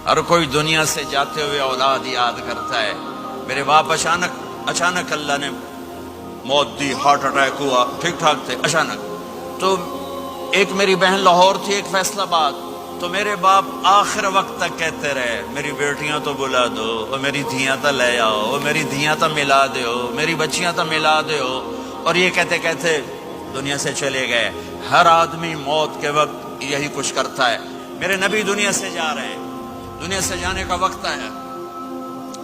हर कोई दुनिया से जाते हुए औलाद याद करता है। मेरे बाप अचानक अल्लाह ने मौत दी, हार्ट अटैक हुआ, ठीक ठाक थे, अचानक। तो एक मेरी बहन लाहौर थी, एक फैसलाबाद। तो मेरे बाप आखिर वक्त तक कहते रहे, मेरी बेटियां तो बुला दो, और मेरी धियां तो ले आओ, और मेरी धियां तो मिला दो, मेरी बच्चियां तो मिला दो। और ये कहते कहते दुनिया से चले गए। हर आदमी मौत के वक्त यही कुछ करता है। मेरे नबी दुनिया से जा रहे हैं, दुनिया से जाने का वक्त है।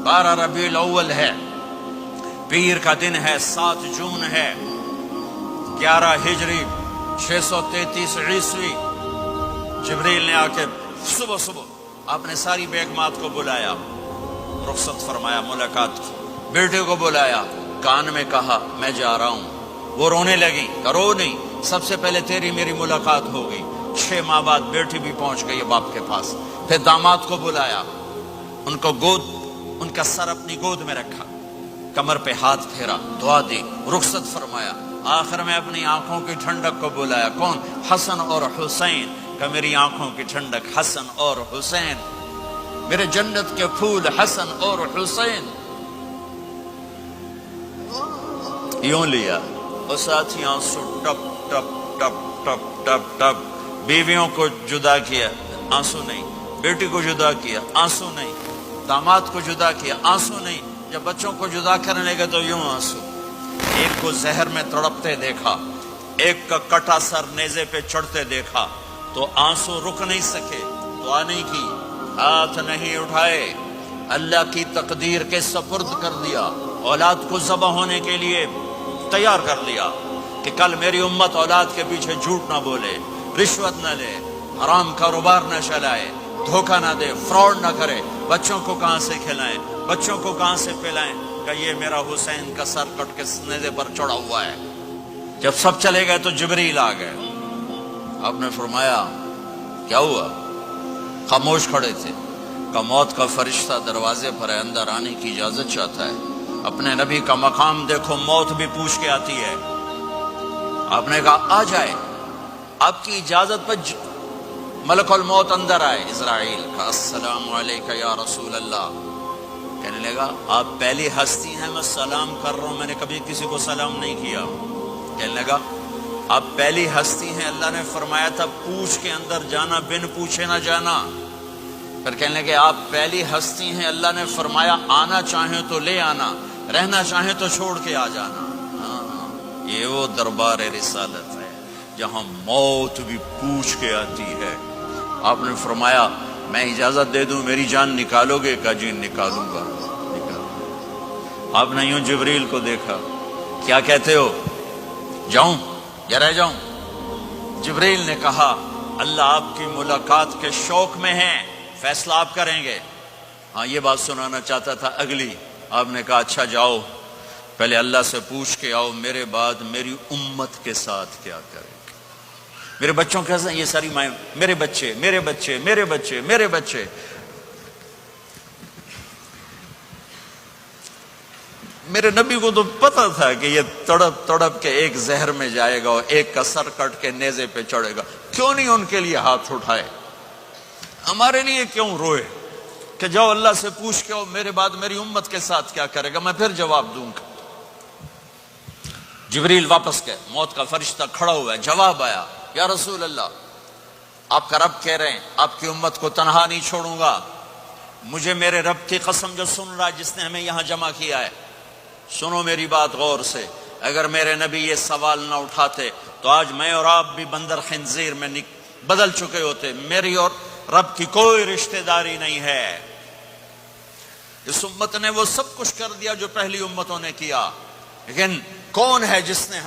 12 रबीउल अव्वल है, पीर का दिन है, 7 जून है, 11 हिजरी 633 ईस्वी। जिब्रील ने आके सुबह सुबह आपने सारी बेगमात को बुलाया, रुखसत फरमाया, मुलाकात की। बेटे को बुलाया, कान में कहा मैं जा रहा हूं। वो रोने लगी, रो नहीं, सबसे पहले तेरी मेरी मुलाकात हो गई। 6 माह बाद बेटी भी पहुंच गई बाप के पास। फिर दामाद को बुलाया, उनको उनका सर अपनी गोद में रखा, कमर पे हाथ फेरा, दुआ दी, रुखसत फरमाया। आखिर में अपनी आंखों की ठंडक को बुलाया। कौन? हसन और हुसैन का। मेरी आंखों की ठंडक हसन और हुसैन, मेरे जन्नत के फूल हसन और हुसैन। यूं लिया और साथ ही आंसू टप टप टप टप टप टप। बीवियों को जुदा किया, आंसू नहीं। बेटी को जुदा किया, आंसू नहीं। दामाद को जुदा किया, आंसू नहीं। जब बच्चों को जुदा करने लगे तो यूं आंसू। एक को जहर में तड़पते देखा, एक का कटा सर नेजे पे चढ़ते देखा, तो आंसू रुक नहीं सके, दुआ नहीं की, हाथ नहीं उठाए, अल्लाह की तकदीर के सपुर्द कर दिया। औलाद को ज़बह होने के लिए तैयार कर लिया कि कल मेरी उम्मत औलाद के पीछे झूठ ना बोले, रिश्वत न ले, हराम कारोबार न चलाए, धोखा ना दे, फ्रॉड ना करे। बच्चों को कहां से खिलाएं, बच्चों को कहां से पिलाएं? कि ये मेरा हुसैन का सर कट के नेज़े पर चढ़ा हुआ है। जब सब चले गए तो जिब्रील आ गए। आपने फरमाया क्या हुआ? खामोश खड़े थे। का मौत का फरिश्ता दरवाजे पर है, अंदर आने की इजाजत चाहता है। अपने नबी का मकाम देखो, मौत भी पूछ के आती है। आपने कहा आ जाए, आपकी इजाजत पर मलकुल मौत अंदर आए। इज़राइल का अस्सलामु अलैका या रसूल अल्लाह। कहने लगा आप पहली हस्ती हैं, मैं सलाम कर रहा हूं, मैंने कभी किसी को सलाम नहीं किया। कहने लगा आप पहली हस्ती हैं, अल्लाह ने फरमाया था पूछ के अंदर जाना, बिन पूछे ना जाना। फिर कहने लगे आप पहली हस्ती हैं, अल्लाह ने फरमाया आना चाहे तो ले आना, रहना चाहे तो छोड़ के आ जाना। हाँ, ये वो दरबार रिसालत है जहां मौत भी पूछ के आती है। आपने फरमाया मैं इजाजत दे दूं, मेरी जान निकालोगे? का जी निकालूंगा, निकालूंगा। आपने यूं जिब्रील को देखा, क्या कहते हो, जाऊं या रह जाऊं? जिब्रील ने कहा अल्लाह आपकी मुलाकात के शौक में है, फैसला आप करेंगे। हाँ, ये बात सुनाना चाहता था अगली। आपने कहा अच्छा जाओ, पहले अल्लाह से पूछ के आओ मेरे बाद मेरी उम्मत के साथ क्या करेंगे, मेरे बच्चों के साथ। ये सारी माएं, मेरे बच्चे, मेरे बच्चे, मेरे बच्चे, मेरे बच्चे। मेरे नबी को तो पता था कि ये तड़प तड़प के एक जहर में जाएगा और एक का सर कट के नेज़े पे चढ़ेगा। क्यों नहीं उनके लिए हाथ उठाए? हमारे लिए क्यों रोए कि जाओ अल्लाह से पूछ के आओ मेरे बाद मेरी उम्मत के साथ क्या करेगा, मैं फिर जवाब दूंगा। जिब्रील वापस गए, मौत का फरिश्ता खड़ा हुआ है। जवाब आया या रसूल अल्लाह आपका रब कह रहे हैं आपकी उम्मत को तनहा नहीं छोड़ूंगा। मुझे मेरे रब की कसम जो सुन रहा है, जिसने हमें यहां जमा किया है, सुनो मेरी बात गौर से। अगर मेरे नबी ये सवाल ना उठाते तो आज मैं और आप भी बंदर खिंजीर में बदल चुके होते। मेरी और रब की कोई रिश्तेदारी नहीं है। इस उम्मत ने वो सब कुछ कर दिया जो पहली उम्मतों ने किया, लेकिन कौन है जिसने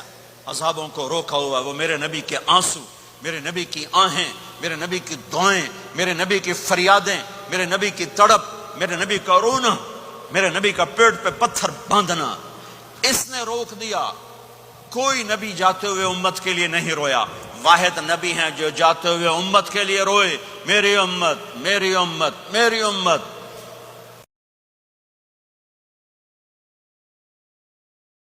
अज़ाबों को रोका हुआ? वो मेरे नबी के आंसू, मेरे नबी की आहें, मेरे नबी की दुआएं, मेरे नबी की फरियादें, मेरे नबी की तड़प, मेरे नबी का रोना, मेरे नबी का पेट पे पत्थर बांधना, इसने रोक दिया। कोई नबी जाते हुए उम्मत के लिए नहीं रोया। वाहिद नबी हैं जो जाते हुए उम्मत के लिए रोए, मेरी उम्मत, मेरी उम्मत, मेरी उम्मत।